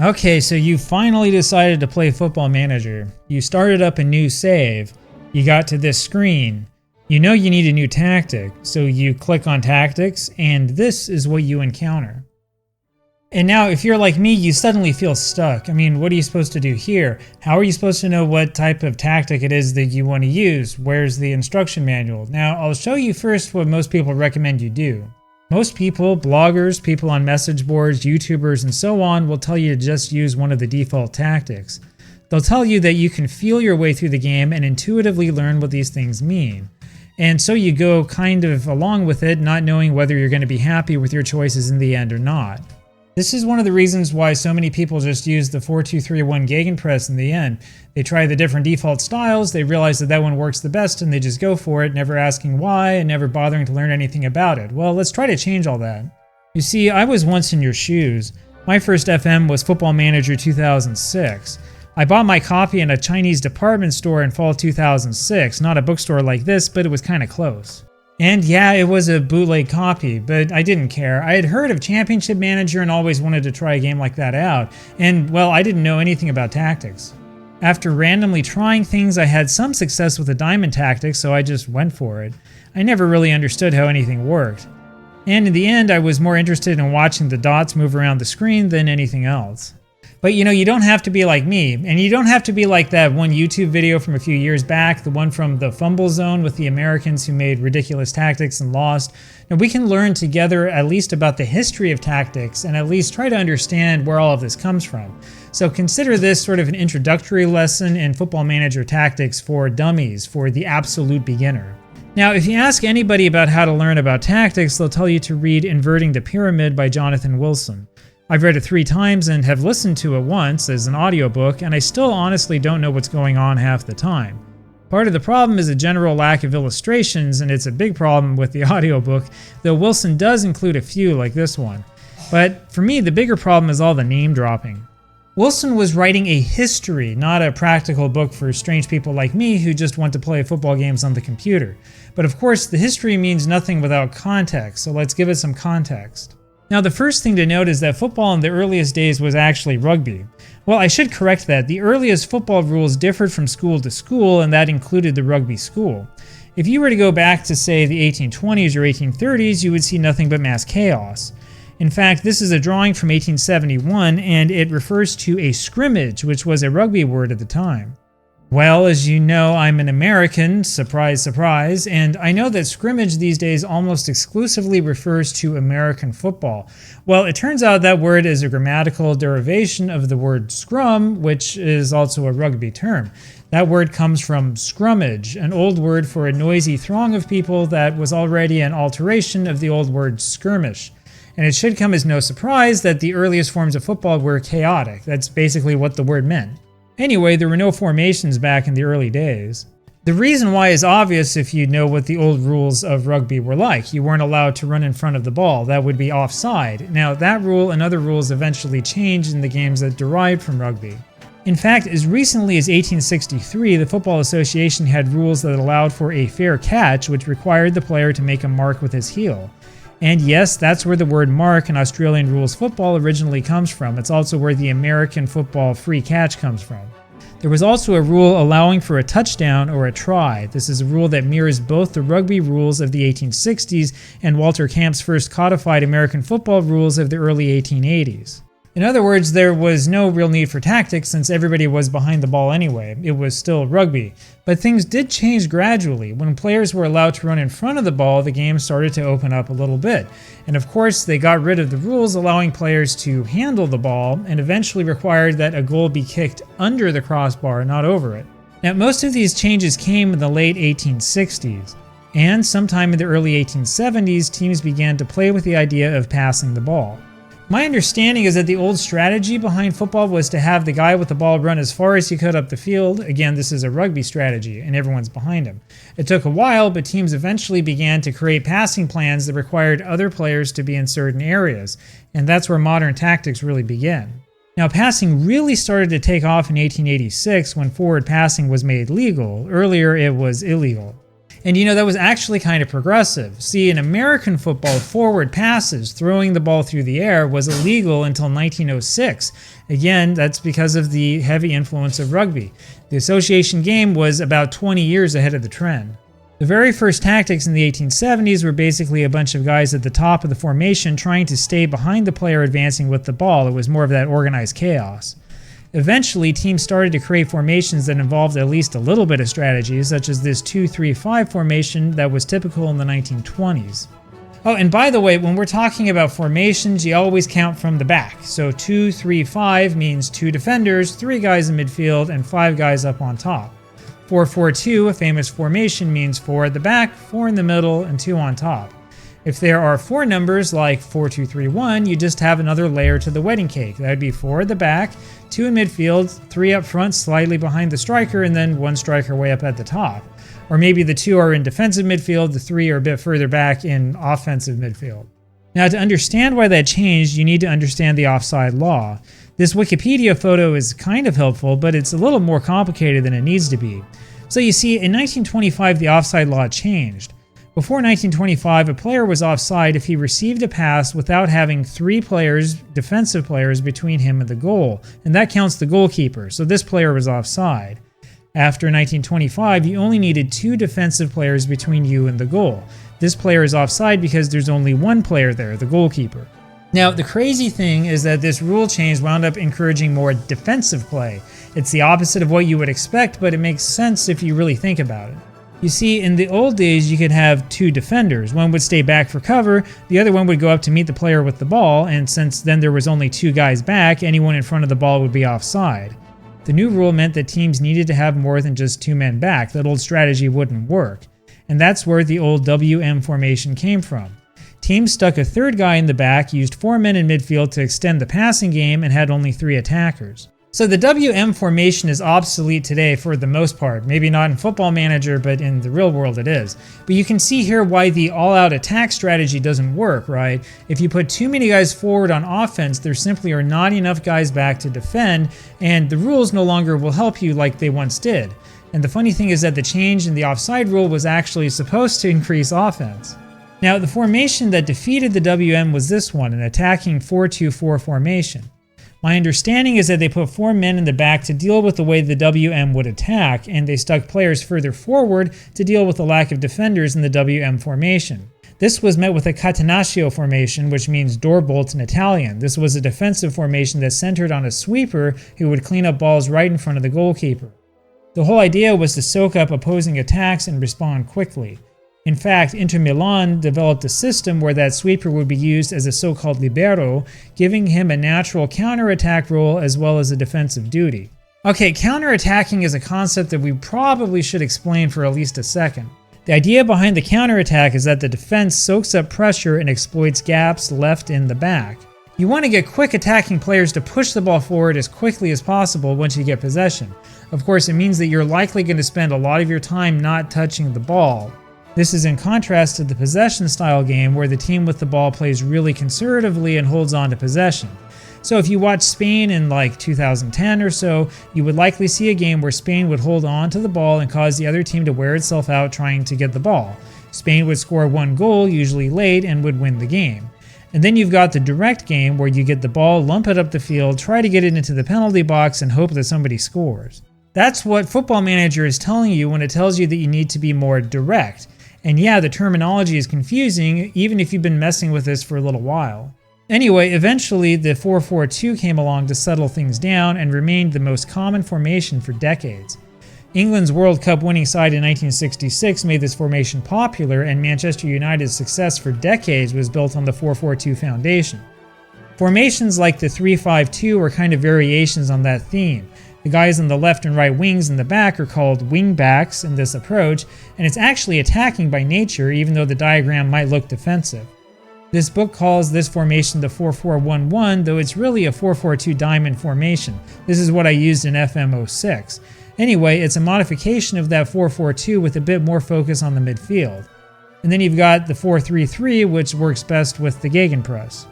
Okay, so you finally decided to play Football Manager. You started up a new save. You got to this screen. You know you need a new tactic, so you click on Tactics, and this is what you encounter. And now, if you're like me, you suddenly feel stuck. I mean, what are you supposed to do here? How are you supposed to know what type of tactic it is that you want to use? Where's the instruction manual? Now, I'll show you first what most people recommend you do. Most people, bloggers, people on message boards, YouTubers, and so on, will tell you to just use one of the default tactics. They'll tell you that you can feel your way through the game and intuitively learn what these things mean. And so you go kind of along with it, not knowing whether you're going to be happy with your choices in the end or not. This is one of the reasons why so many people just use the 4-2-3-1 Gegenpress in the end. They try the different default styles, they realize that that one works the best, and they just go for it, never asking why and never bothering to learn anything about it. Well, let's try to change all that. You see, I was once in your shoes. My first FM was Football Manager 2006. I bought my copy in a Chinese department store in fall 2006, not a bookstore like this, but it was kind of close. And yeah, it was a bootleg copy, but I didn't care. I had heard of Championship Manager and always wanted to try a game like that out, and well, I didn't know anything about tactics. After randomly trying things, I had some success with the diamond tactics, so I just went for it. I never really understood how anything worked. And in the end, I was more interested in watching the dots move around the screen than anything else. But you know, you don't have to be like me, and you don't have to be like that one YouTube video from a few years back, the one from the Fumble Zone with the Americans who made ridiculous tactics and lost. And we can learn together at least about the history of tactics and at least try to understand where all of this comes from. So consider this sort of an introductory lesson in Football Manager tactics for dummies, for the absolute beginner. Now, if you ask anybody about how to learn about tactics, they'll tell you to read Inverting the Pyramid by Jonathan Wilson. I've read it 3 times and have listened to it once as an audiobook, and I still honestly don't know what's going on half the time. Part of the problem is a general lack of illustrations, and it's a big problem with the audiobook, though Wilson does include a few like this one. But for me, the bigger problem is all the name dropping. Wilson was writing a history, not a practical book for strange people like me who just want to play football games on the computer. But of course, the history means nothing without context, so let's give it some context. Now, the first thing to note is that football in the earliest days was actually rugby. Well, I should correct that. The earliest football rules differed from school to school, and that included the rugby school. If you were to go back to, say, the 1820s or 1830s, you would see nothing but mass chaos. In fact, this is a drawing from 1871, and it refers to a scrimmage, which was a rugby word at the time. Well, as you know, I'm an American, surprise, surprise, and I know that scrimmage these days almost exclusively refers to American football. Well, it turns out that word is a grammatical derivation of the word scrum, which is also a rugby term. That word comes from scrummage, an old word for a noisy throng of people that was already an alteration of the old word skirmish. And it should come as no surprise that the earliest forms of football were chaotic. That's basically what the word meant. Anyway, there were no formations back in the early days. The reason why is obvious if you know what the old rules of rugby were like. You weren't allowed to run in front of the ball. That would be offside. Now, that rule and other rules eventually changed in the games that derived from rugby. In fact, as recently as 1863, the Football Association had rules that allowed for a fair catch, which required the player to make a mark with his heel. And yes, that's where the word mark in Australian rules football originally comes from. It's also where the American football free catch comes from. There was also a rule allowing for a touchdown or a try. This is a rule that mirrors both the rugby rules of the 1860s and Walter Camp's first codified American football rules of the early 1880s. In other words, there was no real need for tactics since everybody was behind the ball anyway. It was still rugby. But things did change gradually. When players were allowed to run in front of the ball, the game started to open up a little bit. And of course, they got rid of the rules allowing players to handle the ball and eventually required that a goal be kicked under the crossbar, not over it. Now, most of these changes came in the late 1860s. And sometime in the early 1870s, teams began to play with the idea of passing the ball. My understanding is that the old strategy behind football was to have the guy with the ball run as far as he could up the field. Again, this is a rugby strategy, and everyone's behind him. It took a while, but teams eventually began to create passing plans that required other players to be in certain areas, and that's where modern tactics really began. Now, passing really started to take off in 1886 when forward passing was made legal. Earlier, it was illegal. And that was actually kind of progressive. See, in American football, forward passes, throwing the ball through the air, was illegal until 1906. Again, that's because of the heavy influence of rugby. The association game was about 20 years ahead of the trend. The very first tactics in the 1870s were basically a bunch of guys at the top of the formation trying to stay behind the player advancing with the ball. It was more of that organized chaos. Eventually, teams started to create formations that involved at least a little bit of strategy, such as this 2-3-5 formation that was typical in the 1920s. Oh, and by the way, when we're talking about formations, you always count from the back. So 2-3-5 means 2 defenders, 3 guys in midfield, and 5 guys up on top. 4-4-2, a famous formation, means 4 at the back, 4 in the middle, and 2 on top. If there are 4 numbers like 4-2-3-1, you just have another layer to the wedding cake. That would be 4 at the back, 2 in midfield, 3 up front slightly behind the striker, and then 1 striker way up at the top. Or maybe the 2 are in defensive midfield, the 3 are a bit further back in offensive midfield. Now, to understand why that changed, you need to understand the offside law. This Wikipedia photo is kind of helpful, but it's a little more complicated than it needs to be. So you see, in 1925, the offside law changed. Before 1925, a player was offside if he received a pass without having 3 players, defensive players, between him and the goal, and that counts the goalkeeper, so this player was offside. After 1925, you only needed 2 defensive players between you and the goal. This player is offside because there's only 1 player there, the goalkeeper. Now, the crazy thing is that this rule change wound up encouraging more defensive play. It's the opposite of what you would expect, but it makes sense if you really think about it. You see, in the old days, you could have 2 defenders. One would stay back for cover, the other one would go up to meet the player with the ball, and since then there was only 2 guys back, anyone in front of the ball would be offside. The new rule meant that teams needed to have more than just 2 men back. That old strategy wouldn't work. And that's where the old WM formation came from. Teams stuck a 3rd guy in the back, used 4 men in midfield to extend the passing game, and had only 3 attackers. So the WM formation is obsolete today for the most part. Maybe not in Football Manager, but in the real world it is. But you can see here why the all-out attack strategy doesn't work, right? If you put too many guys forward on offense, there simply are not enough guys back to defend, and the rules no longer will help you like they once did. And the funny thing is that the change in the offside rule was actually supposed to increase offense. Now, the formation that defeated the WM was this one, an attacking 4-2-4 formation. My understanding is that they put 4 men in the back to deal with the way the WM would attack, and they stuck players further forward to deal with the lack of defenders in the WM formation. This was met with a catenaccio formation, which means door bolt in Italian. This was a defensive formation that centered on a sweeper who would clean up balls right in front of the goalkeeper. The whole idea was to soak up opposing attacks and respond quickly. In fact, Inter Milan developed a system where that sweeper would be used as a so-called libero, giving him a natural counter-attack role as well as a defensive duty. Okay, counter-attacking is a concept that we probably should explain for at least a second. The idea behind the counter-attack is that the defense soaks up pressure and exploits gaps left in the back. You want to get quick attacking players to push the ball forward as quickly as possible once you get possession. Of course, it means that you're likely going to spend a lot of your time not touching the ball. This is in contrast to the possession-style game where the team with the ball plays really conservatively and holds on to possession. So if you watch Spain in like 2010 or so, you would likely see a game where Spain would hold on to the ball and cause the other team to wear itself out trying to get the ball. Spain would score 1 goal, usually late, and would win the game. And then you've got the direct game where you get the ball, lump it up the field, try to get it into the penalty box, and hope that somebody scores. That's what Football Manager is telling you when it tells you that you need to be more direct. And yeah, the terminology is confusing, even if you've been messing with this for a little while. Anyway, eventually the 4-4-2 came along to settle things down and remained the most common formation for decades. England's World Cup winning side in 1966 made this formation popular, and Manchester United's success for decades was built on the 4-4-2 foundation. Formations like the 3-5-2 are kind of variations on that theme. The guys on the left and right wings in the back are called wing backs in this approach, and it's actually attacking by nature even though the diagram might look defensive. This book calls this formation the 4-4-1-1, though it's really a 4-4-2 diamond formation. This is what I used in FM06. Anyway, it's a modification of that 4-4-2 with a bit more focus on the midfield. And then you've got the 4-3-3, which works best with the Gegenpress.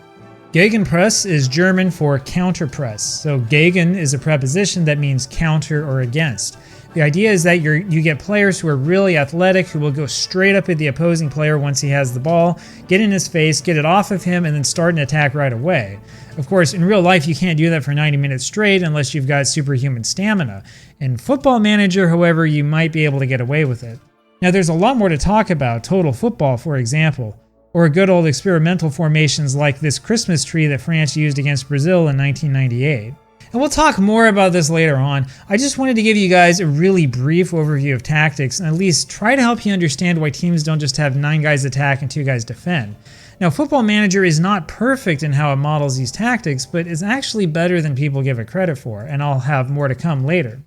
Gegenpress is German for counterpress, so gegen is a preposition that means counter or against. The idea is that you get players who are really athletic, who will go straight up at the opposing player once he has the ball, get in his face, get it off of him, and then start an attack right away. Of course, in real life, you can't do that for 90 minutes straight unless you've got superhuman stamina. In Football Manager, however, you might be able to get away with it. Now, there's a lot more to talk about, Total Football, for example, or good old experimental formations like this Christmas tree that France used against Brazil in 1998. And we'll talk more about this later on. I just wanted to give you guys a really brief overview of tactics and at least try to help you understand why teams don't just have 9 guys attack and 2 guys defend. Now, Football Manager is not perfect in how it models these tactics, but is actually better than people give it credit for, and I'll have more to come later.